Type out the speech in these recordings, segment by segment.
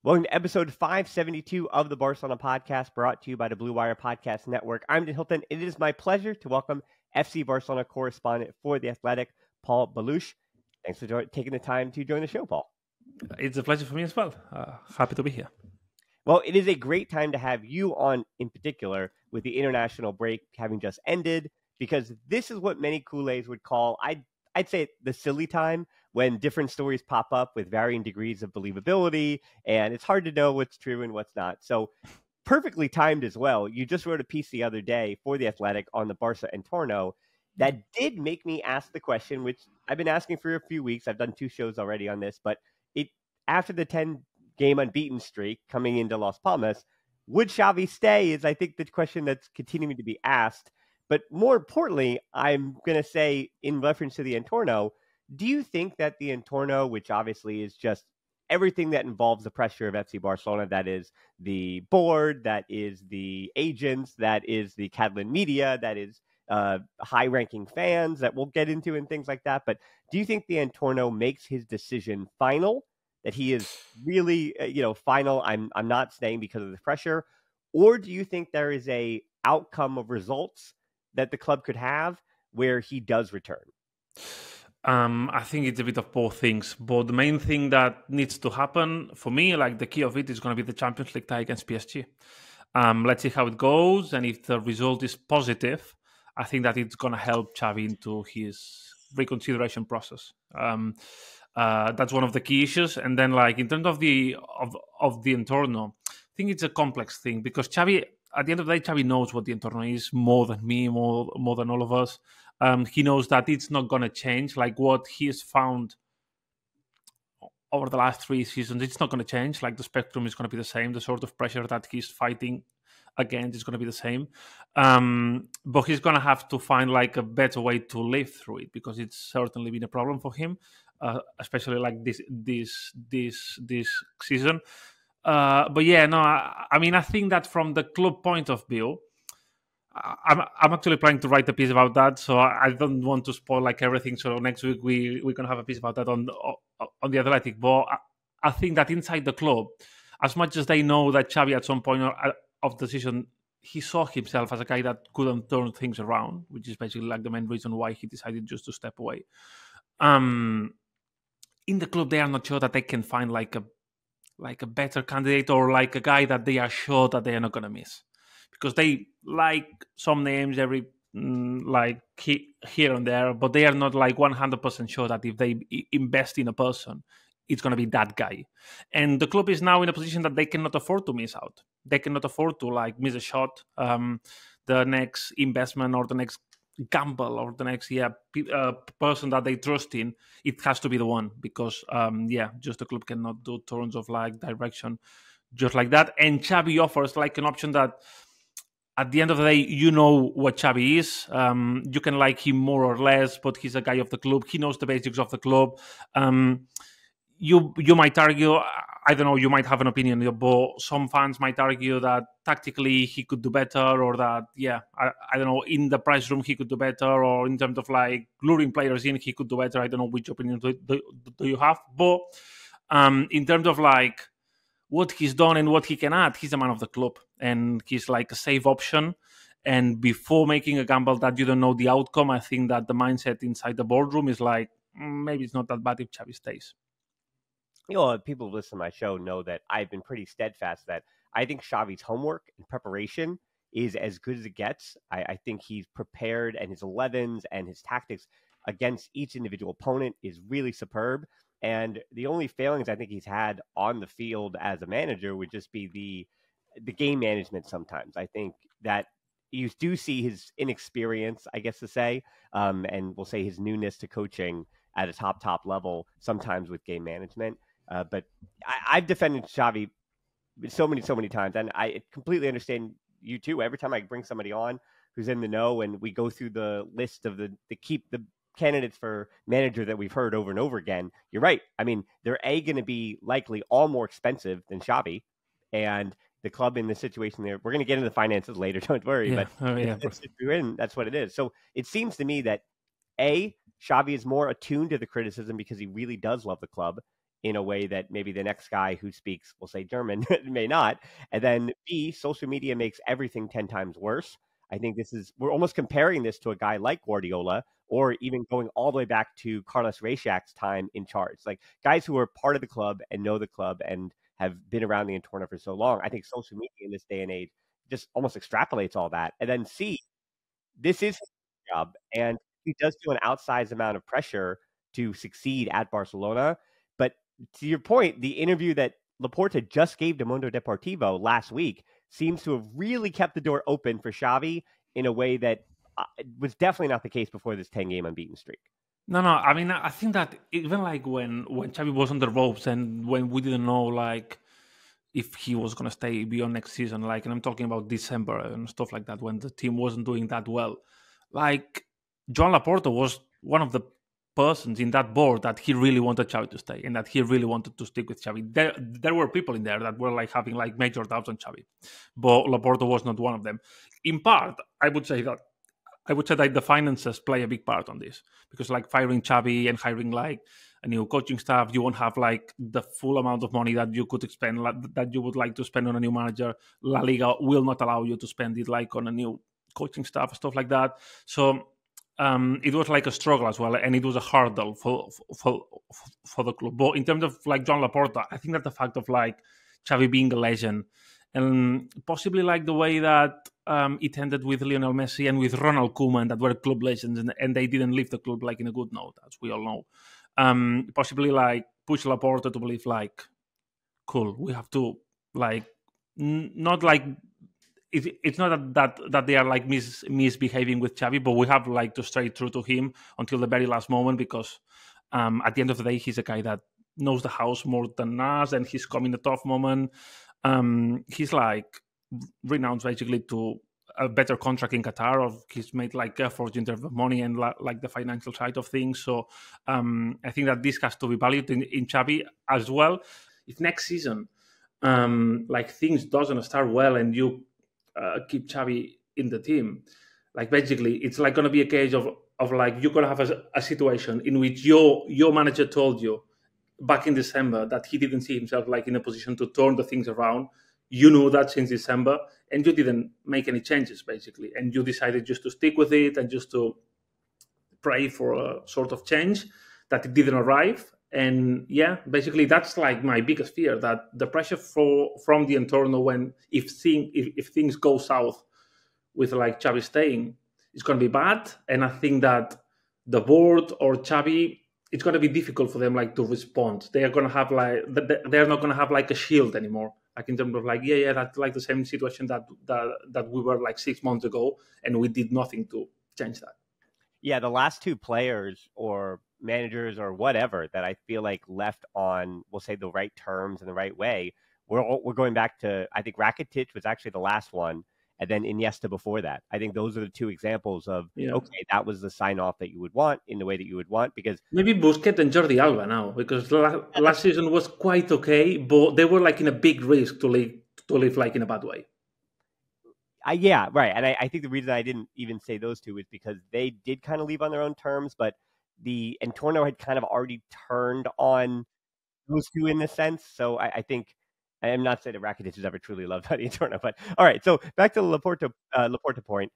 Welcome to episode 572 of the Barcelona podcast, brought to you by the Blue Wire Podcast Network. I'm Dan Hilton. It is my pleasure to welcome FC Barcelona correspondent for The Athletic, Pol Ballús. Thanks for taking the time to join the show, Paul. It's a pleasure for me as well. Happy to be here. Well, it is a great time to have you on in particular, with the international break having just ended, because this is what many Kool-Aids would call, I'd say, the silly time, when different stories pop up with varying degrees of believability, and it's hard to know what's true and what's not. So perfectly timed as well. You just wrote a piece the other day for The Athletic on the Barca Entorno that did make me ask the question, which I've been asking for a few weeks. I've done 2 shows already on this, but after the 10-game unbeaten streak coming into Las Palmas, would Xavi stay is, I think, the question that's continuing to be asked. But more importantly, I'm going to say, in reference to the Entorno, do you think that the Entorno, which obviously is just everything that involves the pressure of FC Barcelona, that is the board, that is the agents, that is the Catalan media, that is high-ranking fans that we'll get into and things like that, but do you think the Entorno makes his decision final, that he is really, final, I'm not staying because of the pressure, or do you think there is a outcome of results that the club could have where he does return? I think it's a bit of both things. But the main thing that needs to happen for me, like the key of it, is going to be the Champions League tie against PSG. Let's see how it goes. And if the result is positive, I think that it's going to help Xavi into his reconsideration process. That's one of the key issues. And then, like, in terms of the Entorno, I think it's a complex thing because Xavi, at the end of the day, Xavi knows what the Entorno is more than me, more than all of us. He knows that it's not going to change. Like what he's found over the last 3 seasons, it's not going to change. Like the spectrum is going to be the same. The sort of pressure that he's fighting against is going to be the same. But he's going to have to find like a better way to live through it because it's certainly been a problem for him, especially like this season. But yeah, no, I mean, I think that from the club point of view, I'm actually planning to write a piece about that, so I don't want to spoil like everything. So next week we're gonna have a piece about that on the Athletic. But I think that inside the club, as much as they know that Xavi at some point of the season, he saw himself as a guy that couldn't turn things around, which is basically like the main reason why he decided just to step away. In the club, they are not sure that they can find like a better candidate or like a guy that they are sure that they are not gonna miss. Because they like some names every here and there, but they are not like 100% sure that if they invest in a person, it's going to be that guy. And the club is now in a position that they cannot afford to miss out. They cannot afford to like miss a shot. The next investment or the next gamble or the next person that they trust in, it has to be the one because just the club cannot do turns of like direction just like that. And Xavi offers like an option that, at the end of the day, you know what Xavi is. You can like him more or less, but he's a guy of the club. He knows the basics of the club. You might argue, I don't know, you might have an opinion, but some fans might argue that tactically he could do better, or that, I don't know, in the press room he could do better, or in terms of like luring players in, he could do better. I don't know which opinion do you have. But in terms of like what he's done and what he can add, he's a man of the club and he's like a safe option. And before making a gamble that you don't know the outcome, I think that the mindset inside the boardroom is like, maybe it's not that bad if Xavi stays. People who listen to my show know that I've been pretty steadfast that I think Xavi's homework and preparation is as good as it gets. I think he's prepared, and his 11s and his tactics against each individual opponent is really superb. And the only failings I think he's had on the field as a manager would just be the game management sometimes. I think that you do see his inexperience, I guess to say, and we'll say his newness to coaching at a top level sometimes with game management. But I've defended Xavi so many times, and I completely understand you too. Every time I bring somebody on who's in the know and we go through the list of the candidates for manager that we've heard over and over again, you're right. I mean, they're going to be likely all more expensive than Xavi, and the club in this situation there, we're going to get into the finances later, don't worry, but if you're in, that's what it is. So it seems to me that Xavi is more attuned to the criticism because he really does love the club, in a way that maybe the next guy who speaks, we'll say German, may not. And then B, social media makes everything 10 times worse. I think we're almost comparing this to a guy like Guardiola, or even going all the way back to Carlos Reixach's time in charge. Like guys who are part of the club and know the club and have been around the Entorno for so long. I think social media in this day and age just almost extrapolates all that. And then C, this is his job, and he does feel an outsized amount of pressure to succeed at Barcelona. But to your point, the interview that Laporta just gave to Mundo Deportivo last week seems to have really kept the door open for Xavi in a way that was definitely not the case before this 10-game unbeaten streak. No. I mean, I think that even like when Xavi was on the ropes and when we didn't know like if he was going to stay beyond next season, like, and I'm talking about December and stuff like that, when the team wasn't doing that well, like Joan Laporta was one of the persons in that board that he really wanted Xavi to stay and that he really wanted to stick with Xavi. There were people in there that were like having like major doubts on Xavi, but Laporta was not one of them. In part, I would say that the finances play a big part on this, because like firing Xavi and hiring like a new coaching staff, you won't have like the full amount of money that you could spend, that you would like to spend on a new manager. La Liga will not allow you to spend it like on a new coaching staff, stuff like that. So it was like a struggle as well, and it was a hurdle for the club. But in terms of like Joan Laporta, I think that the fact of like Xavi being a legend, and possibly like the way that it ended with Lionel Messi and with Ronald Koeman, that were club legends, and they didn't leave the club like in a good note, as we all know. Possibly like push Laporta to believe like, cool, we have to like not like it's not that they are like misbehaving with Xavi, but we have like to stay true to him until the very last moment, because at the end of the day, he's a guy that knows the house more than us, and he's come in a tough moment. He's like renounced basically to a better contract in Qatar, or he's made like efforts in terms of money and like the financial side of things. So I think that this has to be valued in Xavi as well. If next season like things doesn't start well and you keep Xavi in the team, like basically it's like going to be a case of like you're going to have a situation in which your manager told you back in December that he didn't see himself like in a position to turn the things around. You knew that since December, and you didn't make any changes, basically. And you decided just to stick with it and just to pray for a sort of change, that it didn't arrive. And yeah, basically that's like my biggest fear, that the pressure from the Entorno, when if things go south with like Xavi staying, it's going to be bad. And I think that the board or Xavi, it's going to be difficult for them like to respond. They are going to have like, they're not going to have like a shield anymore. Like in terms of like, that's like the same situation that we were like 6 months ago, and we did nothing to change that. Yeah, the last two players or managers or whatever that I feel like left on, we'll say, the right terms and the right way, we're going back to, I think Rakitic was actually the last one, and then Iniesta before that. I think those are the two examples of, okay, that was the sign-off that you would want in the way that you would want, because... Maybe Busquets and Jordi Alba now, because last season was quite okay, but they were like in a big risk to live like in a bad way. Yeah, right. And I think the reason I didn't even say those two is because they did kind of leave on their own terms, but the Entorno had kind of already turned on those two in this sense. So I think... I am not saying that Rakitic has ever truly loved the Entorno, but all right. So back to the Laporta point.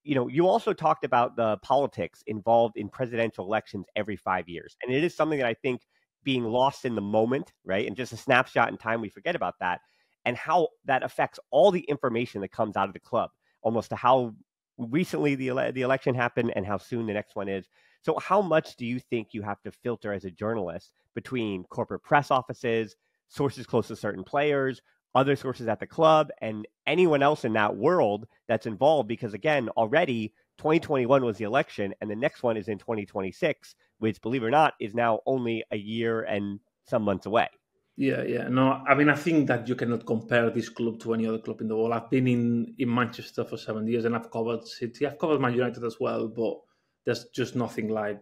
You know, you also talked about the politics involved in presidential elections every 5 years, and it is something that I think being lost in the moment, right, and just a snapshot in time, we forget about that, and how that affects all the information that comes out of the club, almost to how recently the election happened and how soon the next one is. So, how much do you think you have to filter as a journalist between corporate press offices, sources close to certain players, other sources at the club, and anyone else in that world that's involved? Because again, already 2021 was the election, and the next one is in 2026, which, believe it or not, is now only a year and some months away. Yeah. No, I mean, I think that you cannot compare this club to any other club in the world. I've been in Manchester for 7 years, and I've covered City. I've covered Man United as well, but there's just nothing like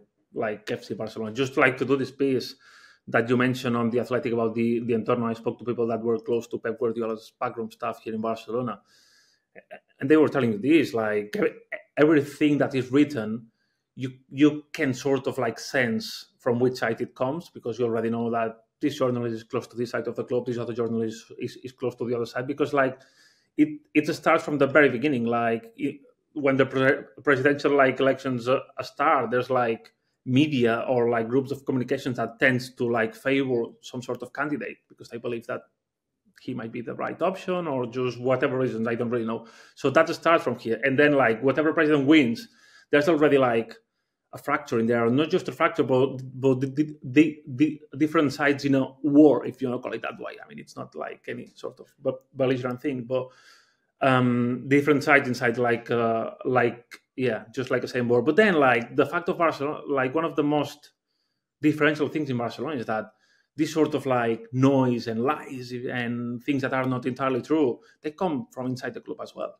FC Barcelona. Just like to do this piece that you mentioned on The Athletic about the Entorno, I spoke to people that were close to Pep Guardiola's backroom staff here in Barcelona, and they were telling me this, like everything that is written, you can sort of like sense from which side it comes, because you already know that this journalist is close to this side of the club, this other journalist is close to the other side, because like it starts from the very beginning. Like when the presidential like elections start, there's like media or like groups of communications that tends to like favor some sort of candidate because they believe that he might be the right option, or just whatever reasons, I don't really know. So that starts from here, and then like whatever president wins, there's already like a fracture in there, not just a fracture, but the different sides in a war, if you want to call it that way. I mean, it's not like any sort of belligerent thing, but different sides inside, just like the same war. But then, like the fact of Barcelona, like one of the most differential things in Barcelona is that this sort of like noise and lies and things that are not entirely true, they come from inside the club as well.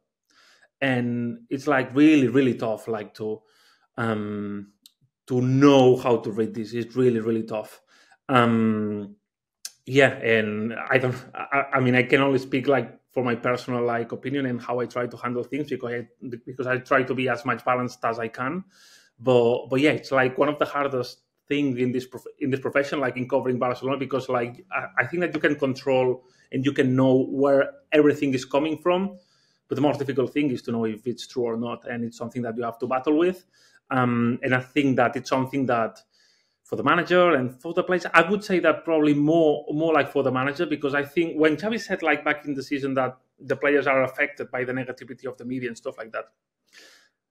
And it's like really, really tough, like to know how to read this. It's really, really tough. And I mean, I can only speak like for my personal like opinion and how I try to handle things, because I try to be as much balanced as I can. But yeah, it's like one of the hardest thing in this profession, like in covering Barcelona, because like I think that you can control and you can know where everything is coming from, but the most difficult thing is to know if it's true or not, and it's something that you have to battle with. And I think that it's something that for the manager and for the players, I would say that probably more like for the manager, because I think when Xavi said like back in the season that the players are affected by the negativity of the media and stuff like that,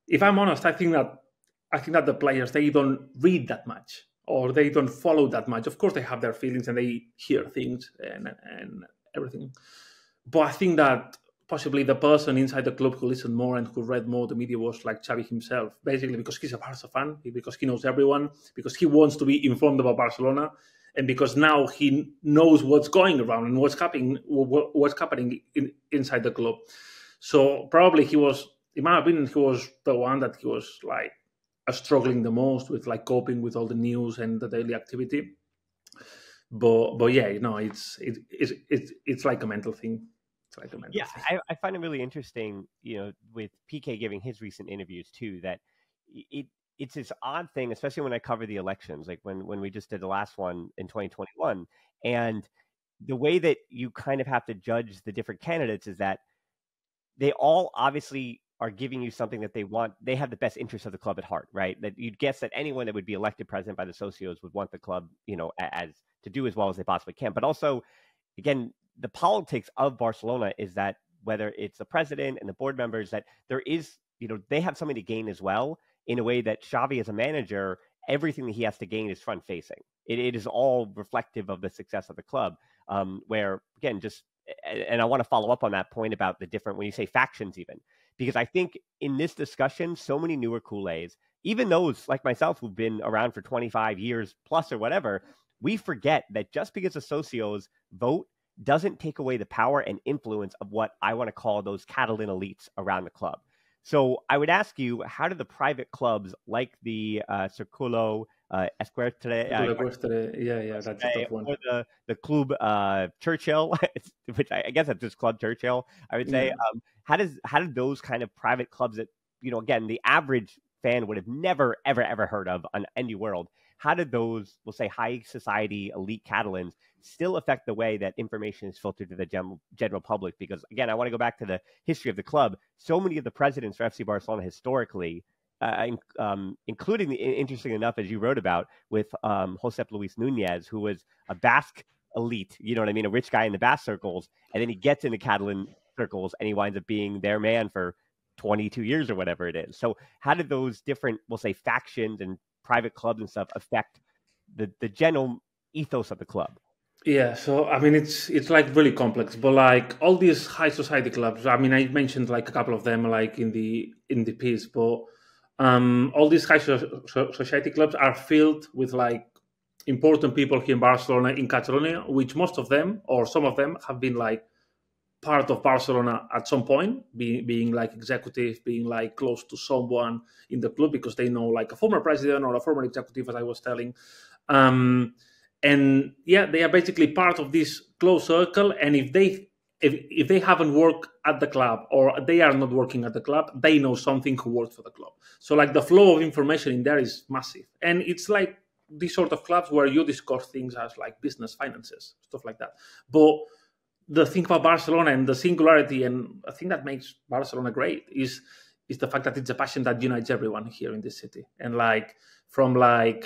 if I'm honest, I think that the players, they don't read that much or they don't follow that much. Of course, they have their feelings and they hear things and everything. But I think that possibly the person inside the club who listened more and who read more the media was like Xavi himself, basically because he's a Barca fan, because he knows everyone, because he wants to be informed about Barcelona, and because now he knows what's going around and what's happening inside the club. So probably he was, in my opinion, he was the one that he was like struggling the most with, like coping with all the news and the daily activity. But yeah, you know, it's like a mental thing. It's like a mental thing. I find it really interesting, you know, with PK giving his recent interviews too, that it's this odd thing, especially when I cover the elections, like when we just did the last one in 2021, and the way that you kind of have to judge the different candidates is that they all obviously are giving you something that they want. They have the best interest of the club at heart, right? That you'd guess that anyone that would be elected president by the socios would want the club, you know, as to do as well as they possibly can. But also, again, the politics of Barcelona is that whether it's the president and the board members, that there is, you know, they have something to gain as well, in a way that Xavi as a manager, everything that he has to gain is front facing. It is all reflective of the success of the club, where, again, and I want to follow up on that point about the different, when you say factions even, because I think in this discussion, so many newer Kool-Aids, even those like myself who've been around for 25 years plus or whatever, we forget that just because the socios vote doesn't take away the power and influence of what I want to call those Catalan elites around the club. So I would ask you, how do the private clubs like the Circulo, Esquertre, that's a tough one. Or the Club Churchill, which I guess that's just Club Churchill, I would say. How do those kind of private clubs that, you know, again, the average fan would have never, ever, ever heard of on any world, how did those, we'll say, high society elite Catalans still affect the way that information is filtered to the general public? Because, again, I want to go back to the history of the club. So many of the presidents for FC Barcelona historically, including, interesting enough, as you wrote about, with Josep Luis Nunez, who was a Basque elite, you know what I mean, a rich guy in the Basque circles, and then he gets into Catalan circles and he winds up being their man for 22 years or whatever it is. So how did those different, we'll say, factions and private clubs and stuff affect the general ethos of the club? Yeah, so I mean, it's like really complex, but like all these high society clubs, I mean, I mentioned like a couple of them like in the piece, but all these high society clubs are filled with like important people here in Barcelona, in Catalonia, which most of them or some of them have been like part of Barcelona at some point, being like executive, being like close to someone in the club because they know like a former president or a former executive, as I was telling. And yeah, they are basically part of this close circle. And if they haven't worked at the club or they are not working at the club, they know something who works for the club. So like the flow of information in there is massive. And it's like these sort of clubs where you discuss things as like business, finances, stuff like that. But the thing about Barcelona and the singularity, and I think that makes Barcelona great, is the fact that it's a passion that unites everyone here in this city. And from a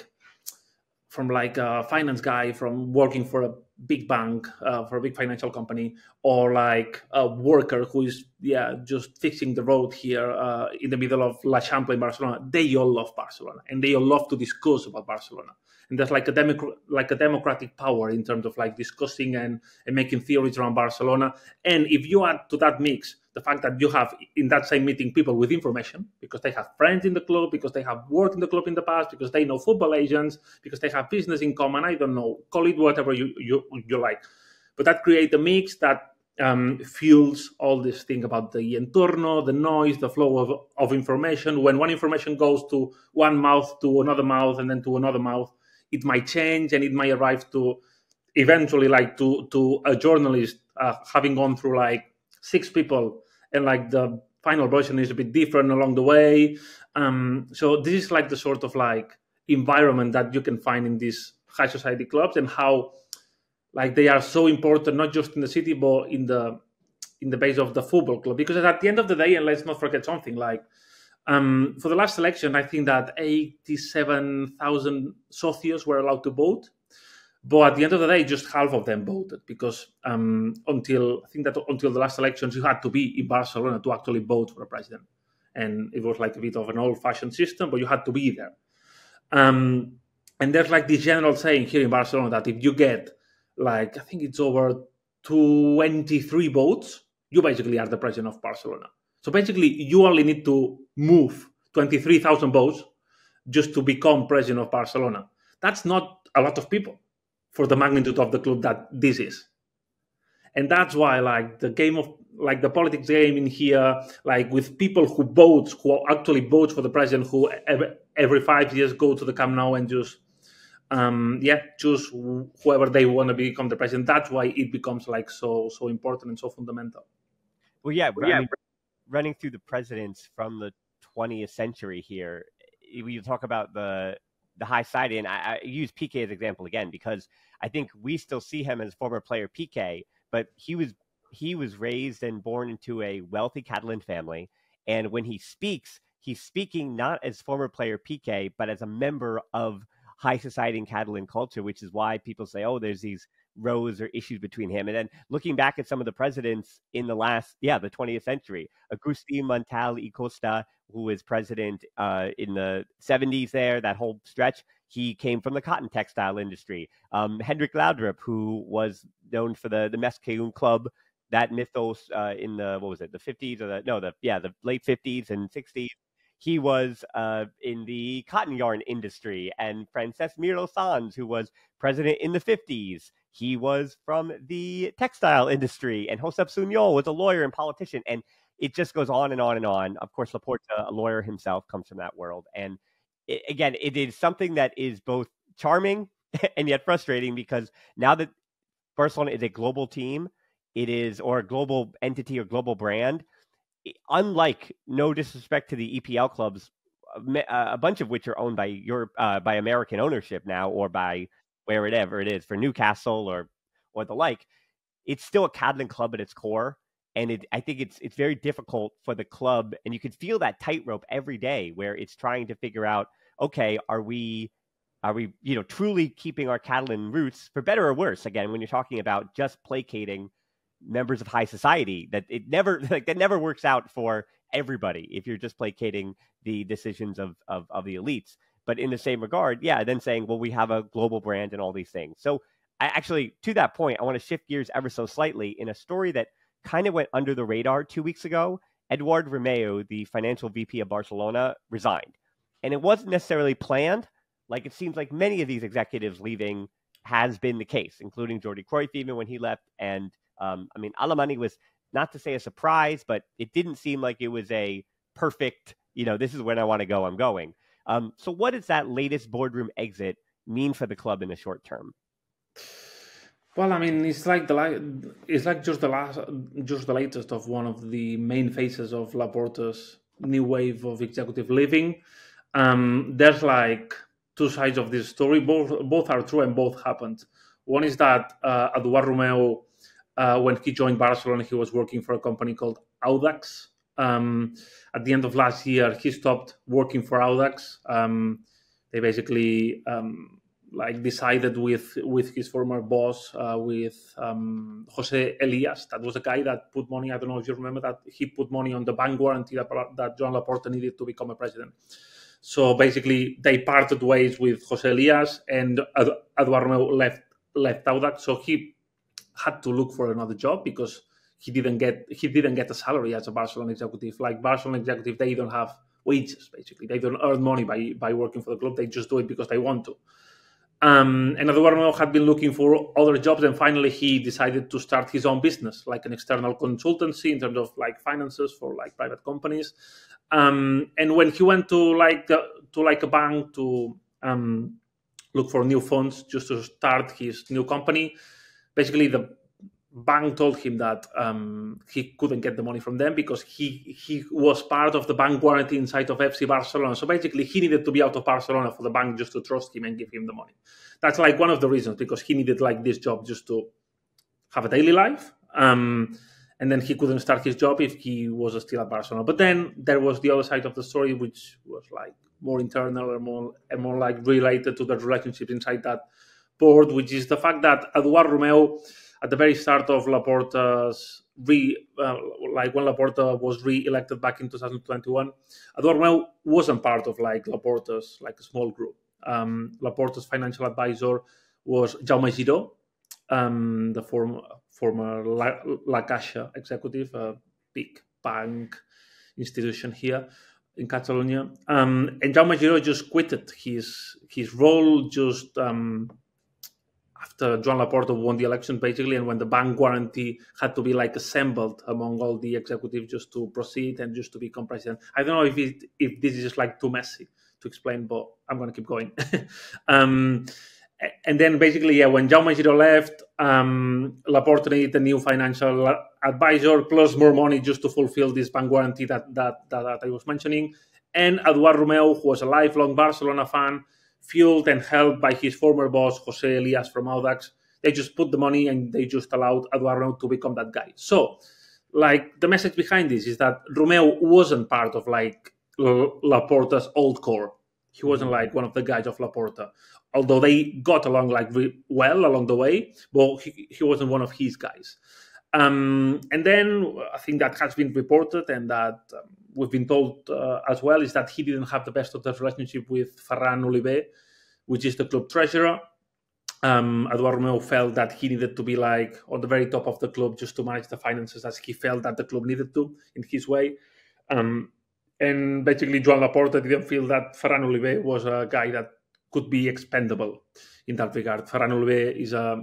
finance guy from working for a big bank, for a big financial company, or like a worker who is just fixing the road here in the middle of La Chample in Barcelona. They all love Barcelona, and they all love to discuss about Barcelona. And there's like a democratic power in terms of like discussing and making theories around Barcelona. And if you add to that mix the fact that you have in that same meeting people with information, because they have friends in the club, because they have worked in the club in the past, because they know football agents, because they have business in common, I don't know, call it whatever you like. But that creates a mix that fuels all this thing about the entorno, the noise, the flow of information. When one information goes to one mouth, to another mouth, and then to another mouth, it might change, and it might arrive to eventually like to a journalist having gone through like 6 people, and like the final version is a bit different along the way. So this is like the sort of like environment that you can find in these high society clubs, and how like they are so important, not just in the city, but in the base of the football club. Because at the end of the day, and let's not forget something, like for the last election, I think that 87,000 socios were allowed to vote. But at the end of the day, just half of them voted, because until the last elections, you had to be in Barcelona to actually vote for a president. And it was like a bit of an old-fashioned system, but you had to be there. And there's like this general saying here in Barcelona that if you get like, I think it's over 23 votes, you basically are the president of Barcelona. So basically, you only need to move 23,000 votes just to become president of Barcelona. That's not a lot of people for the magnitude of the club that this is. And that's why like the game of like the politics game in here, like with people who actually vote for the president, who every 5 years go to the Camp Nou and just choose whoever they want to become the president. That's why it becomes like so important and so fundamental. Well, I mean, running through the presidents from the 20th century here, you talk about the high side, and I use Piqué as an example again, because I think we still see him as former player Piqué, but he was raised and born into a wealthy Catalan family, and when he speaks, he's speaking not as former player Piqué, but as a member of high society and Catalan culture, which is why people say, oh, there's these rows or issues between him. And then looking back at some of the presidents in the 20th century, Agustín Montal y Costa, who was president in the 70s there, that whole stretch, he came from the cotton textile industry. Hendrik Laudrup, who was known for the Mesqueun Club, that mythos in the, the 50s or the late 50s and 60s. He was in the cotton yarn industry. And Francesc Miró Sans, who was president in the 50s, he was from the textile industry. And Josep Sunyol was a lawyer and politician. And it just goes on and on and on. Of course, Laporta, a lawyer himself, comes from that world. And it is something that is both charming and yet frustrating, because now that Barcelona is a global team, or a global entity or global brand, unlike, no disrespect to the EPL clubs, a bunch of which are owned by American ownership now, or by wherever it is, for Newcastle or the like, it's still a Catalan club at its core. And I think it's very difficult for the club, and you can feel that tightrope every day, where it's trying to figure out, okay, are we truly keeping our Catalan roots, for better or worse? Again, when you're talking about just placating members of high society, that never works out for everybody if you're just placating the decisions of the elites. But in the same regard, then saying, well, we have a global brand and all these things. So I actually, to that point, I want to shift gears ever so slightly in a story that kind of went under the radar 2 weeks ago. Eduard Romeu, the financial VP of Barcelona, resigned. And it wasn't necessarily planned. Like, it seems like many of these executives leaving has been the case, including Jordi Cruyff even when he left. And Alemany was, not to say a surprise, but it didn't seem like it was a perfect, this is when I want to go, I'm going. So what does that latest boardroom exit mean for the club in the short term? Well, I mean, it's like just the latest of one of the main phases of Laporta's new wave of executive living. There's like two sides of this story. Both are true and both happened. One is that Eduard Romeu, when he joined Barcelona, he was working for a company called Audax. At the end of last year, he stopped working for Audax. They basically decided with his former boss, with Jose Elias. That was a guy that put money. I don't know if you remember that he put money on the bank guarantee that Joan Laporta needed to become a president. So basically, they parted ways with Jose Elias, and Eduard Romeu left Audax. So he had to look for another job because he didn't get a salary as a Barcelona executive. Like Barcelona executive, they don't have wages. Basically, they don't earn money by working for the club. They just do it because they want to. And Eduard Romeu had been looking for other jobs, and finally he decided to start his own business, like an external consultancy in terms of like finances for like private companies. And when he went to a bank to look for new funds just to start his new company, basically the bank told him that he couldn't get the money from them because he was part of the bank guarantee inside of FC Barcelona. So basically, he needed to be out of Barcelona for the bank just to trust him and give him the money. That's like one of the reasons, because he needed like this job just to have a daily life. And then he couldn't start his job if he was still at Barcelona. But then there was the other side of the story, which was like more internal and more like related to the relationship inside that board, which is the fact that Eduard Romeu, at the very start of Laporta's when Laporta was re-elected back in 2021, Eduard Romeu wasn't part of like Laporta's like a small group. Laporta's financial advisor was Jaume Giró, the former La Caixa executive, a big bank institution here in Catalonia. And Jaume Giró just quitted his role just after Joan Laporta won the election, basically, and when the bank guarantee had to be like assembled among all the executives just to proceed and just to become president. I don't know if this is just like too messy to explain, but I'm going to keep going. And then basically, yeah, when Jaume Giró left, Laporta needed a new financial advisor plus more money just to fulfill this bank guarantee that I was mentioning. And Eduard Romeu, who was a lifelong Barcelona fan, fueled and helped by his former boss, Jose Elias from Audax, they just put the money and they just allowed Eduard Romeu to become that guy. So, like, the message behind this is that Romeu wasn't part of, like, Laporta's old core. He wasn't, like, one of the guys of Laporta. Although they got along, like, well along the way, but he wasn't one of his guys. And then I think that has been reported and that we've been told as well is that he didn't have the best of the relationship with Ferran Oliver, which is the club treasurer. Eduard Romeu felt that he needed to be like on the very top of the club just to manage the finances as he felt that the club needed to in his way. And basically Joan Laporta didn't feel that Ferran Oliver was a guy that could be expendable in that regard. Ferran Oliver is a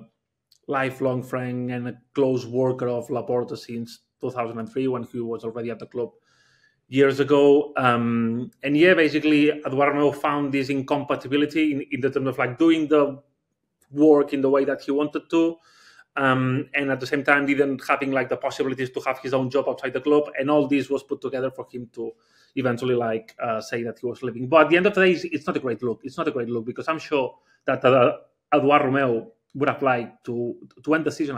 lifelong friend and a close worker of Laporta since 2003 when he was already at the club years ago. And yeah, basically Eduard Romeu found this incompatibility in the terms of like doing the work in the way that he wanted to, and at the same time didn't having like the possibilities to have his own job outside the club, and all this was put together for him to eventually like say that he was leaving. But at the end of the day, it's not a great look. It's not a great look because I'm sure that Eduard Romeu would have liked to end the season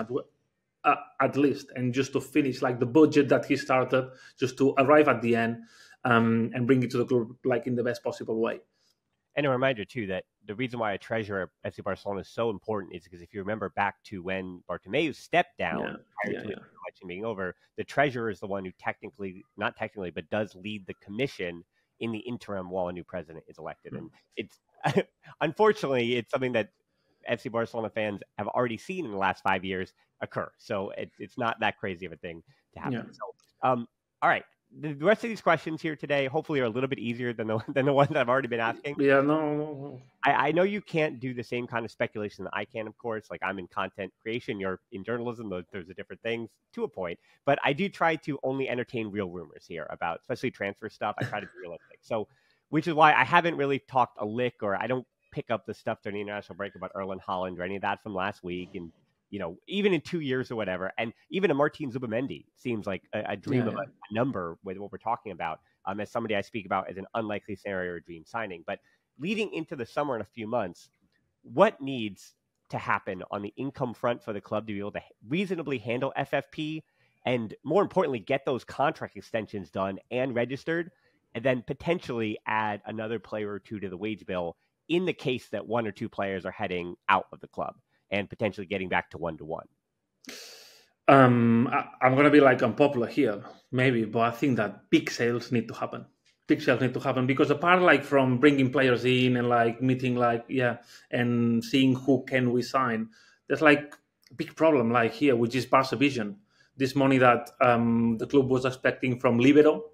at least, and just to finish like the budget that he started, just to arrive at the end and bring it to the club like in the best possible way. And a reminder, too, that the reason why a treasurer at FC Barcelona is so important is because if you remember back to when Bartomeu stepped down prior to the election being over, the treasurer is the one who not technically, but does lead the commission in the interim while a new president is elected. And it's unfortunately, it's something that FC Barcelona fans have already seen in the last 5 years occur. So it's not that crazy of a thing to happen. Yeah. So, all right. The rest of these questions here today, hopefully, are a little bit easier than the ones I've already been asking. Yeah, no. I know you can't do the same kind of speculation that I can, of course. Like, I'm in content creation, you're in journalism. Those are different things to a point. But I do try to only entertain real rumors here about, especially transfer stuff. I try to be realistic. So, which is why I haven't really talked a lick, or I don't pick up the stuff during the international break about Erling Haaland or any of that from last week. And even in 2 years or whatever, and even a Martin Zubimendi seems like a dream of a number with what we're talking about, as somebody I speak about as an unlikely scenario or dream signing. But leading into the summer in a few months, what needs to happen on the income front for the club to be able to reasonably handle FFP and, more importantly, get those contract extensions done and registered, and then potentially add another player or two to the wage bill in the case that one or two players are heading out of the club and potentially getting back to 1-1? I'm going to be like unpopular here, maybe, but I think that big sales need to happen. Big sales need to happen because apart like from bringing players in and like meeting and seeing who can we sign, there's like a big problem like here, which is Barca vision. This money that the club was expecting from Libero,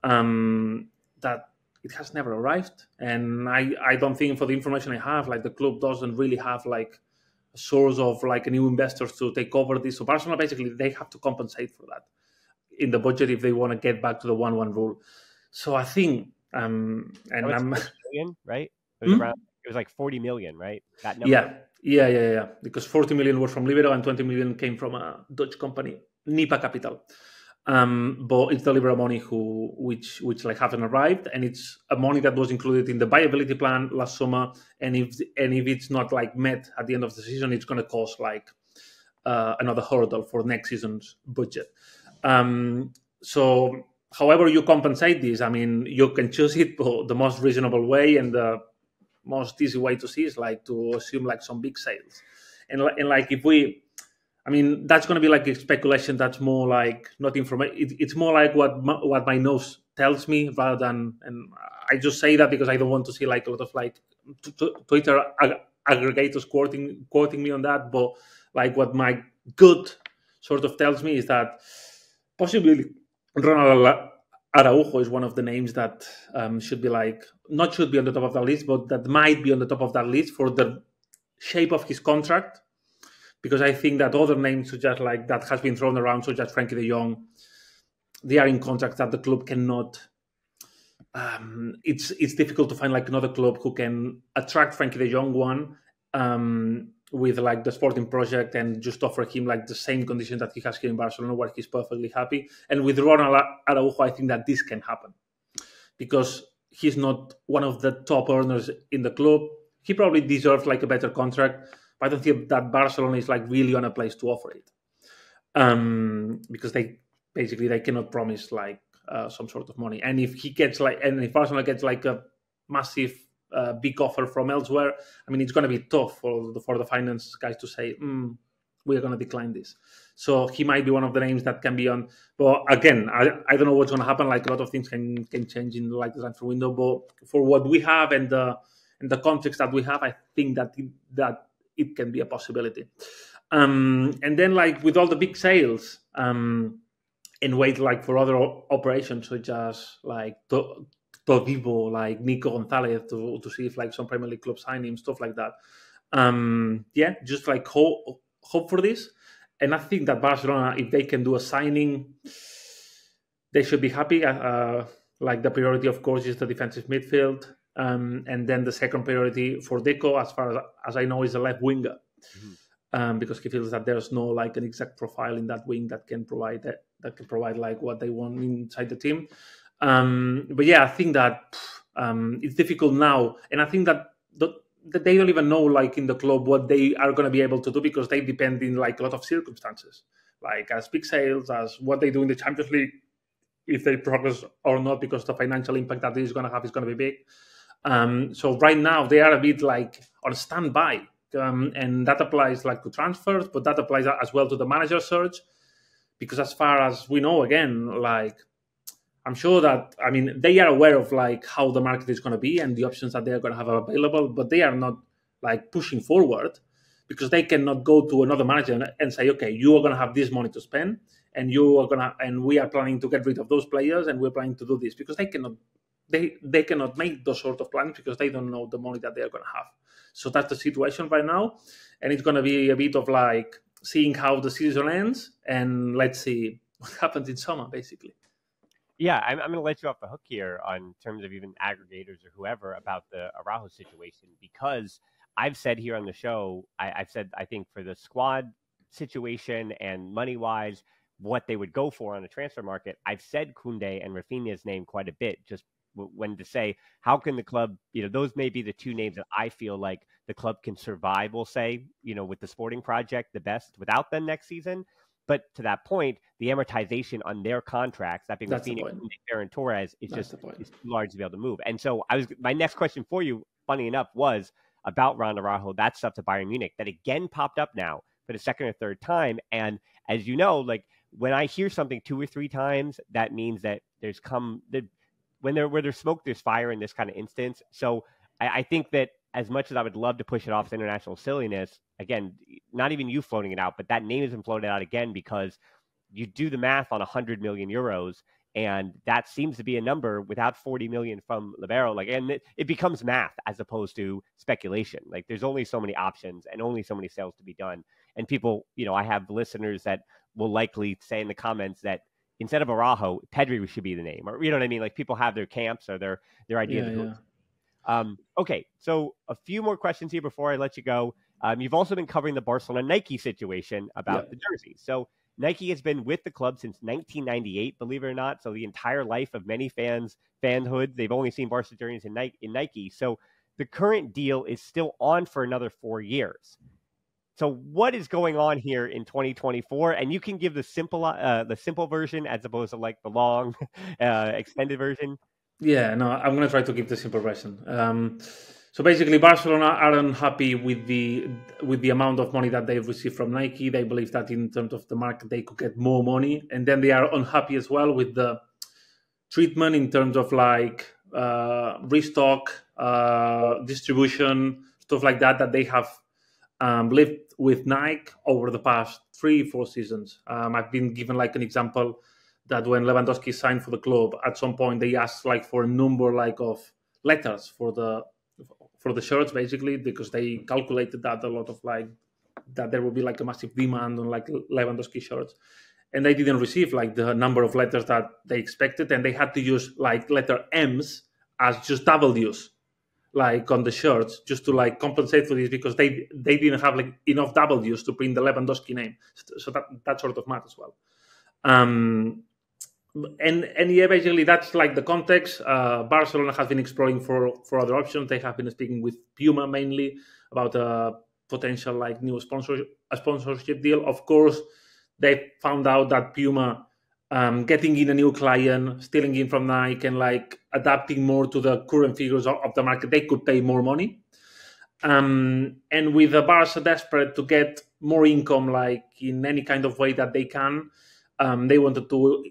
that it has never arrived. And I don't think, for the information I have, like the club doesn't really have like a source of like new investors to take over this. So Barcelona, basically, they have to compensate for that in the budget if they want to get back to the 1-1 rule. So I think, and I'm million, right? It was around. It was like 40 million, right? That number. Yeah. Because 40 million was from Libero and 20 million came from a Dutch company, Nipa Capital. But it's the Libero money which like haven't arrived, and it's a money that was included in the viability plan last summer. And if it's not like met at the end of the season, it's going to cause like another hurdle for next season's budget. So however you compensate this, I mean, you can choose it, but the most reasonable way and the most easy way to see is like to assume like some big sales, and like if we. I mean, that's going to be like a speculation. That's more like not information. It's more like what my nose tells me rather than. And I just say that because I don't want to see like a lot of like Twitter aggregators quoting me on that. But like what my gut sort of tells me is that possibly Ronald Araujo is one of the names that should be like not should be on the top of that list, but that might be on the top of that list for the shape of his contract. Because I think that other names, such as like that has been thrown around, such as Frankie de Jong, they are in contracts that the club cannot. It's difficult to find like another club who can attract Frankie de Jong with like the sporting project and just offer him like the same conditions that he has here in Barcelona, where he's perfectly happy. And with Ronald Araujo, I think that this can happen because he's not one of the top earners in the club. He probably deserves like a better contract. I don't think that Barcelona is like really on a place to offer it, because they cannot promise like some sort of money. And if if Barcelona gets like a massive big offer from elsewhere, I mean, it's going to be tough for the finance guys to say we are going to decline this. So he might be one of the names that can be on. But again, I don't know what's going to happen. Like a lot of things can change in like the transfer window. But for what we have and the context that we have, I think that it can be a possibility. And then like with all the big sales and wait like for other operations such as like Todibo, like Nico Gonzalez to see if like some Premier League clubs sign him, stuff like that. Just like hope for this. And I think that Barcelona, if they can do a signing, they should be happy. Like the priority, of course, is the defensive midfield. And then the second priority for Deco, as far as I know, is a left winger, because he feels that there's no like an exact profile in that wing that can provide like what they want inside the team. But yeah, I think that it's difficult now, and I think that they don't even know like in the club what they are going to be able to do because they depend in like a lot of circumstances, like as big sales, as what they do in the Champions League, if they progress or not, because the financial impact that this is going to have is going to be big. So right now they are a bit like on standby, and that applies like to transfers, but that applies as well to the manager search, because as far as we know, again, like I'm sure that, I mean, they are aware of like how the market is going to be and the options that they are going to have available, but they are not like pushing forward because they cannot go to another manager and say, okay, you are going to have this money to spend, and we are planning to get rid of those players, and we're planning to do this, because they cannot make those sort of plans because they don't know the money that they are going to have. So that's the situation right now, and it's going to be a bit of like seeing how the season ends, and let's see what happens in summer, basically. Yeah, I'm going to let you off the hook here on terms of even aggregators or whoever about the Araujo situation, because I've said here on the show, I've said, I think for the squad situation and money-wise, what they would go for on the transfer market, I've said Koundé and Rafinha's name quite a bit, just when to say, how can the club, those may be the two names that I feel like the club can survive, we'll say, with the sporting project the best without them next season. But to that point, the amortization on their contracts, that being with Phoenix, and Torres, is just is too large to be able to move. And so my next question for you, funny enough, was about Ron Araujo, that stuff to Bayern Munich, that again popped up now for the second or third time. And as you know, like when I hear something 2 or 3 times, that means that where there's smoke, there's fire in this kind of instance. So I think that as much as I would love to push it off as international silliness, again, not even you floating it out, but that name has been floated out again because you do the math on 100 million euros, and that seems to be a number without 40 million from Libero. Like, and it becomes math as opposed to speculation. Like, there's only so many options and only so many sales to be done. And people, I have listeners that will likely say in the comments that instead of Araujo, Pedri should be the name, or you know what I mean? Like, people have their camps or their ideas. Yeah. Okay, so a few more questions here before I let you go. You've also been covering the Barcelona Nike situation about the jerseys. So Nike has been with the club since 1998, believe it or not. So the entire life of many fanhood, they've only seen Barca jerseys in Nike. So the current deal is still on for another 4 years. So what is going on here in 2024? And you can give the simple version as opposed to like the long extended version. Yeah, no, I'm going to try to keep the simple version. So basically, Barcelona are unhappy with the amount of money that they've received from Nike. They believe that in terms of the market, they could get more money. And then they are unhappy as well with the treatment in terms of like restock, distribution, stuff like that they have lived with Nike over the past 3-4 seasons. I've been given like an example that when Lewandowski signed for the club, at some point they asked like for a number like of letters for the shirts, basically, because they calculated that a lot of like that there would be like a massive demand on like Lewandowski shirts, and they didn't receive like the number of letters that they expected, and they had to use like letter M's as just W's like on the shirts just to like compensate for this because they didn't have like enough W's to print the Lewandowski name. So that sort of matters as well. And yeah, basically that's like the context. Barcelona has been exploring for other options. They have been speaking with Puma mainly about a potential like new sponsorship deal. Of course, they found out that Puma getting in a new client, stealing in from Nike, and like adapting more to the current figures of the market, they could pay more money. And with the Barca desperate to get more income, like in any kind of way that they can, they wanted to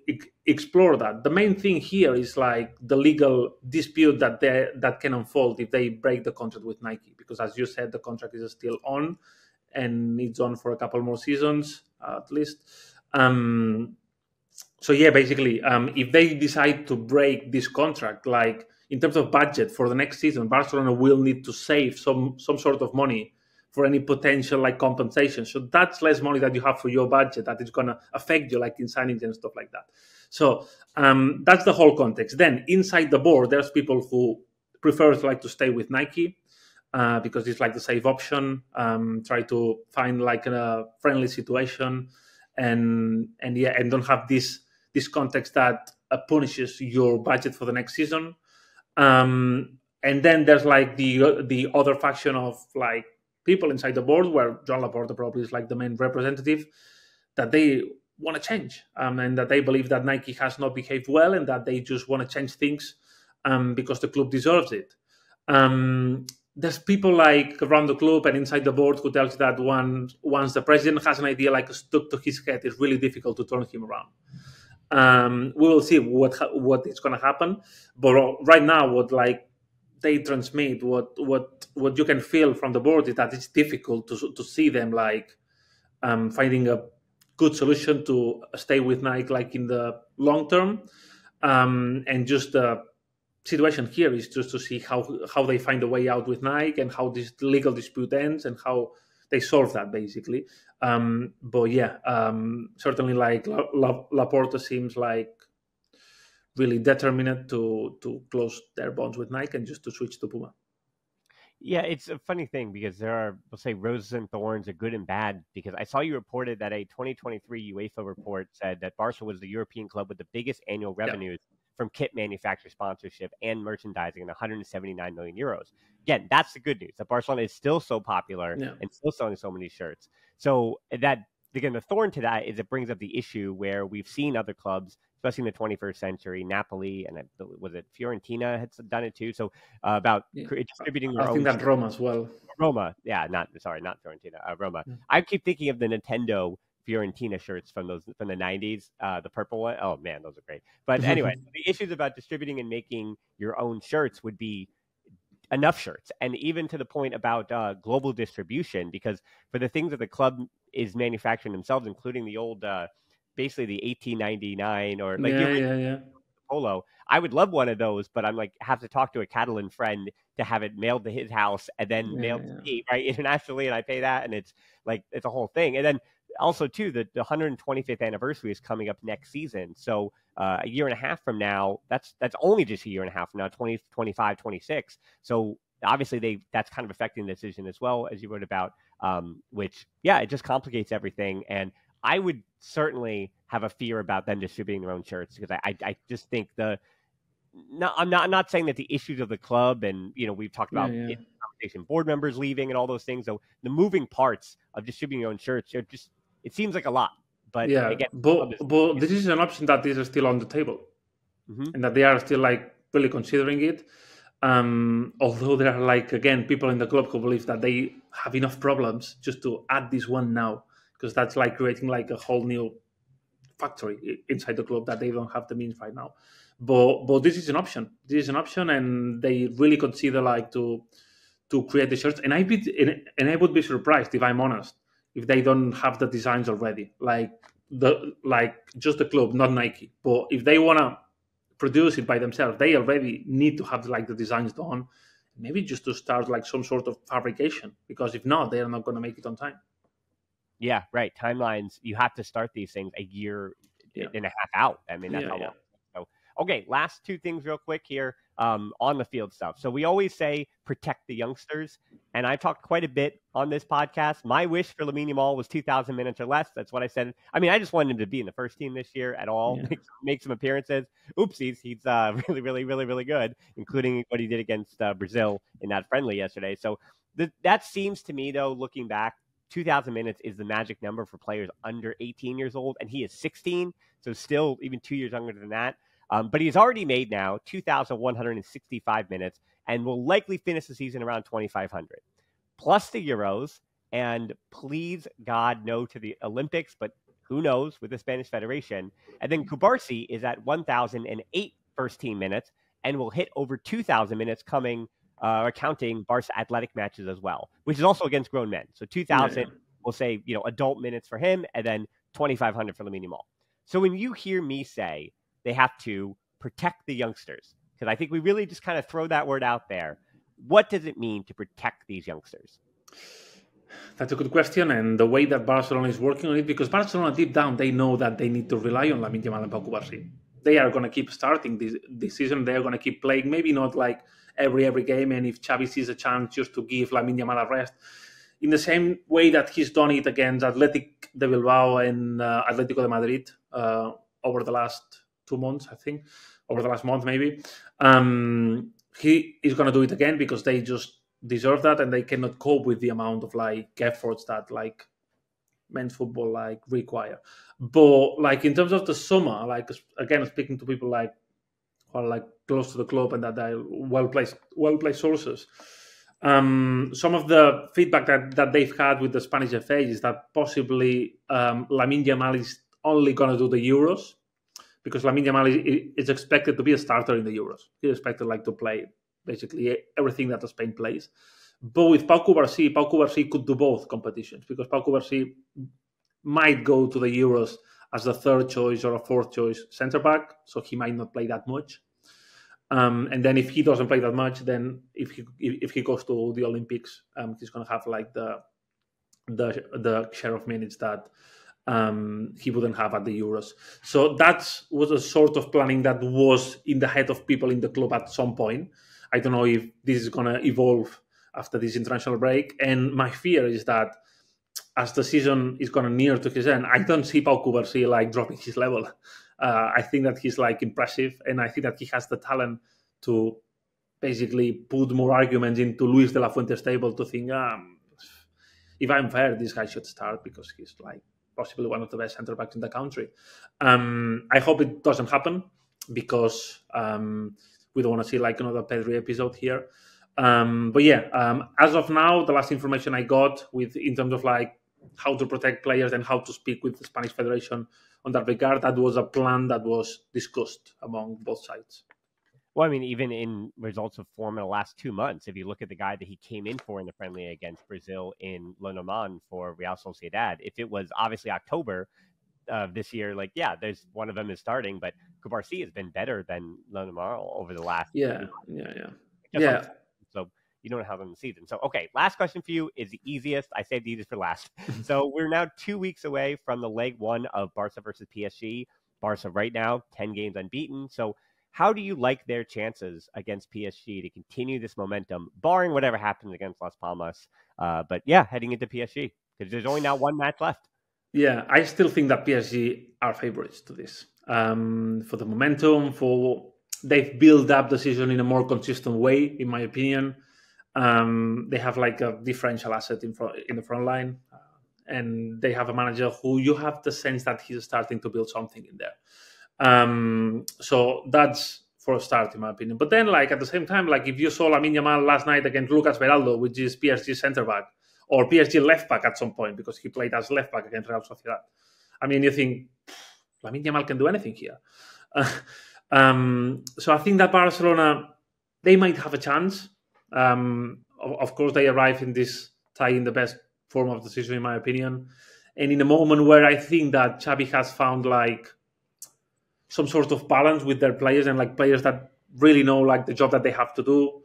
explore that. The main thing here is like the legal dispute that can unfold if they break the contract with Nike, because as you said, the contract is still on, and it's on for a couple more seasons at least. So yeah, basically, if they decide to break this contract, like in terms of budget for the next season, Barcelona will need to save some sort of money for any potential like compensation. So that's less money that you have for your budget that is going to affect you like in signings and stuff like that. So that's the whole context. Then inside the board, there's people who prefer like to stay with Nike because it's like the safe option. Try to find like a friendly situation and don't have this context that punishes your budget for the next season. And then there's like the other faction of like people inside the board, where Joan Laporta probably is like the main representative, that they want to change and that they believe that Nike has not behaved well and that they just want to change things because the club deserves it. There's people like around the club and inside the board who tells you that once the president has an idea like stuck to his head, it's really difficult to turn him around. We will see what is going to happen, but right now, what like they transmit, what you can feel from the board is that it's difficult to see them like finding a good solution to stay with Nike like in the long term, and just the situation here is just to see how they find a way out with Nike and how this legal dispute ends and how they solve that basically. But yeah, certainly like Laporta seems like really determined to close their bonds with Nike and just to switch to Puma. Yeah, it's a funny thing because there are, we'll say, roses and thorns are good and bad, because I saw you reported that a 2023 UEFA report said that Barca was the European club with the biggest annual revenues from kit manufacturer sponsorship and merchandising and 179 million euros. Again, that's the good news. That Barcelona is still so popular and still selling so many shirts. So that, again, the thorn to that is it brings up the issue where we've seen other clubs, especially in the 21st century, Napoli, and was it Fiorentina had done it too. So about distributing their own. I think that Roma as well. Roma, yeah, not Fiorentina, Roma. I keep thinking of the Nintendo Fiorentina shirts from the 90s, the purple one. Oh man, those are great. But anyway, the issues about distributing and making your own shirts would be enough shirts, and even to the point about global distribution, because for the things that the club is manufacturing themselves, including the old, basically the 1899 or like the polo, I would love one of those, but I'm like have to talk to a Catalan friend to have it mailed to his house and then mailed to me, right, internationally, and I pay that, and it's a whole thing. And then also too, the 125th anniversary is coming up next season, so a year and a half from now, that's only just a year and a half from now, 2025, 26. So obviously that's kind of affecting the decision as well, as you wrote about, which it just complicates everything. And I would certainly have a fear about them distributing their own shirts, because I just think I'm not saying that the issues of the club, and we've talked about conversation, board members leaving and all those things. So the moving parts of distributing your own shirts, it seems like a lot. But again, but this is an option that is still on the table, and that they are still really considering it. Although there are again people in the club who believe that they have enough problems just to add this one now, because that's creating a whole new factory inside the club that they don't have the means right now. But this is an option. This is an option, and they really consider to create the shirts. And I would be surprised, if I'm honest, if they don't have the designs already, just the club, not Nike. But if they wanna produce it by themselves, they already need to have the designs done. Maybe just to start some sort of fabrication, because if not, they are not going to make it on time. Yeah, right. Timelines. You have to start these things a year and a half out. I mean, that's how long. So, okay, last two things real quick here on the field stuff. So we always say protect the youngsters, and I've talked quite a bit on this podcast. My wish for Lamine Yamal was 2,000 minutes or less. That's what I said. I mean, I just wanted him to be in the first team this year at all, make some appearances. Oopsies, he's really, really, really, really good, including what he did against Brazil in that friendly yesterday. So that seems to me, though, looking back, 2,000 minutes is the magic number for players under 18 years old, and he is 16, so still even 2 years younger than that. But he's already made now 2,165 minutes and will likely finish the season around 2,500. Plus the Euros, and please, God, no to the Olympics, but who knows with the Spanish Federation. And then Kubarsi is at 1,008 first-team minutes and will hit over 2,000 minutes counting Barca Athletic matches as well, which is also against grown men. So 2,000, we'll say, adult minutes for him, and then 2,500 for Lamine Yamal. So when you hear me say they have to protect the youngsters, because I think we really just kind of throw that word out there, what does it mean to protect these youngsters? That's a good question, and the way that Barcelona is working on it, because Barcelona deep down, they know that they need to rely on Lamine Yamal and Pau Cubarsí. They are going to keep starting this season. They are going to keep playing, maybe not every game, and if Xavi sees a chance just to give Lamine Yamal a rest, in the same way that he's done it against Athletic de Bilbao and Atlético de Madrid over the last 2 months, I think, over the last month maybe. He is going to do it again, because they just deserve that, and they cannot cope with the amount of efforts that men's football require. But in terms of the summer, again, speaking to people who are close to the club and that are well-placed sources, some of the feedback that they've had with the Spanish FA is that possibly Lamine Yamal is only going to do the Euros, because Lamine Yamal is expected to be a starter in the Euros. He's expected to play basically everything that Spain plays. But with Pau Cubarsí could do both competitions, because Pau Cubarsí might go to the Euros as the third choice or a fourth choice centre back, so he might not play that much. And then if he doesn't play that much, then if he goes to the Olympics, he's going to have the share of minutes that he wouldn't have at the Euros. So that was a sort of planning that was in the head of people in the club at some point. I don't know if this is going to evolve after this international break. And my fear is that as the season is going to near to his end, I don't see Pau Cubarsí dropping his level. I think that he's like impressive, and I think that he has the talent to basically put more arguments into Luis de la Fuente's table to think, if I'm fair, this guy should start because he's like possibly one of the best centre backs in the country. I hope it doesn't happen because we don't want to see like another Pedri episode here. But yeah, as of now, the last information I got in terms of like how to protect players and how to speak with the Spanish Federation on that regard, that was a plan that was discussed among both sides. Well, I mean, even in results of form in the last 2 months, if you look at the guy that he came in for in the friendly against Brazil in Lamine for Real Sociedad, if it was obviously October of this year, like, yeah, there's one of them is starting, but Kubarsi has been better than Lamine over the last. Yeah. So you don't have them in the season. So, okay, last question for you is the easiest. I saved the easiest for last. So we're now 2 weeks away from the leg one of Barca versus PSG. Barca right now, 10 games unbeaten. So how do you like their chances against PSG to continue this momentum, barring whatever happens against Las Palmas? But yeah, heading into PSG, because there's only now one match left. Yeah, I still think that PSG are favorites to this. For the momentum, they've built up the season in a more consistent way, in my opinion. They have like a differential asset in the front line, and they have a manager who you have the sense that he's starting to build something in there. So that's for a start, in my opinion. But then, like at the same time, like if you saw Lamine Yamal last night against Lucas Beraldo, which is PSG centre back or PSG left back at some point because he played as left back against Real Sociedad. I mean, you think Lamine Yamal can do anything here. So I think that Barcelona, they might have a chance. Of course, they arrive in this tie in the best form of the season, in my opinion, and in a moment where I think that Xavi has found like some sort of balance with their players and like players that really know like the job that they have to do.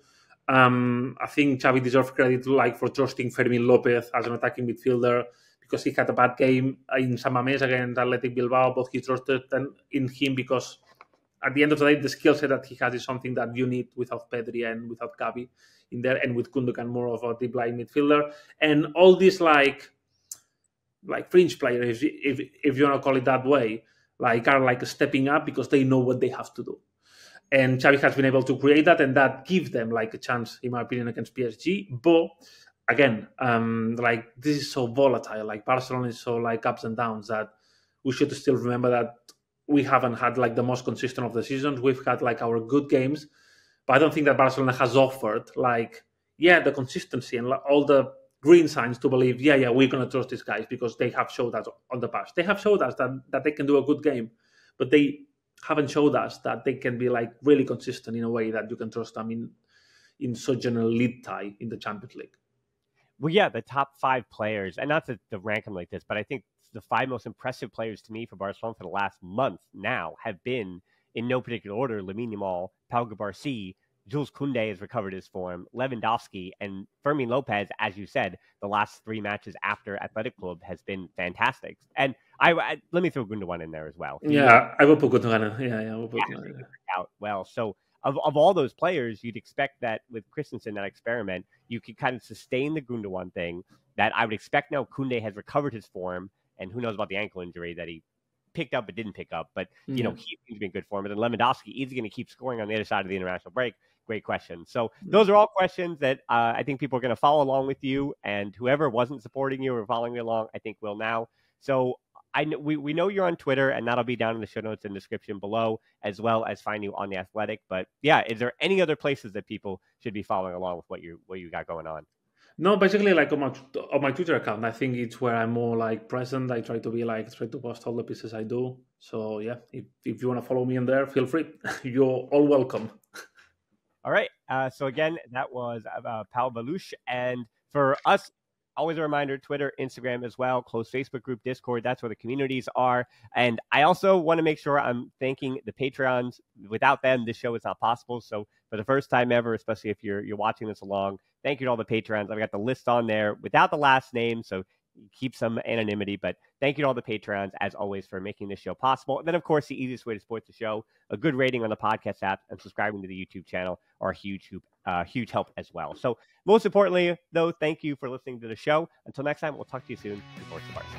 I think Xavi deserves credit like for trusting Fermin Lopez as an attacking midfielder because he had a bad game in San Mamés against Athletic Bilbao, but he trusted in him because at the end of the day, the skill set that he has is something that you need without Pedri and without Xavi in there, and with Gundogan more of a deep line midfielder. And all these like fringe players, if you want to call it that way, like are like stepping up because they know what they have to do. And Xavi has been able to create that, and that gives them like a chance, in my opinion, against PSG. But again, like this is so volatile. Like Barcelona is so like ups and downs that we should still remember that we haven't had like the most consistent of the seasons. We've had like our good games, but I don't think that Barcelona has offered like the consistency and all the green signs to believe we're going to trust these guys because they have showed us on the past. They have showed us that they can do a good game, but they haven't showed us that they can be like really consistent in a way that you can trust them in such an elite tie in the Champions League. Well, yeah, the top 5 players, and not to rank them like this, but I think the 5 most impressive players to me for Barcelona for the last month now have been, in no particular order, Lamine Yamal, Pau Ballús, Jules Koundé has recovered his form, Lewandowski, and Fermin Lopez, as you said, the last 3 matches after Athletic Club has been fantastic. And I let me throw Gundogan in there as well. I will put Gundogan. I will put Gundogan out well. So of all those players, you'd expect that with Christensen, that experiment, you could kind of sustain the Gundogan thing. That I would expect now Koundé has recovered his form, and who knows about the ankle injury that he picked up but didn't pick up. But, he seems to be in good form. And then Lewandowski, is he going to keep scoring on the other side of the international break? Great question. So those are all questions that I think people are going to follow along with you. And whoever wasn't supporting you or following you along, I think will now. So we know you're on Twitter, and that'll be down in the show notes and description below, as well as find you on The Athletic. But yeah, is there any other places that people should be following along with what you got going on? No, basically like on my Twitter account, I think it's where I'm more like present. I try to post all the pieces I do. So yeah, if you want to follow me in there, feel free. You're all welcome. All right. So again, that was Pol Ballús. And for us, always a reminder, Twitter, Instagram as well, close Facebook group, Discord. That's where the communities are. And I also want to make sure I'm thanking the Patreons. Without them, this show is not possible. So for the first time ever, especially if you're watching this along, thank you to all the Patreons. I've got the list on there without the last name, so keep some anonymity. But thank you to all the Patreons, as always, for making this show possible. And then, of course, the easiest way to support the show, a good rating on the podcast app and subscribing to the YouTube channel are a huge help as well. So most importantly, though, thank you for listening to the show. Until next time, we'll talk to you soon. Sports the Barca.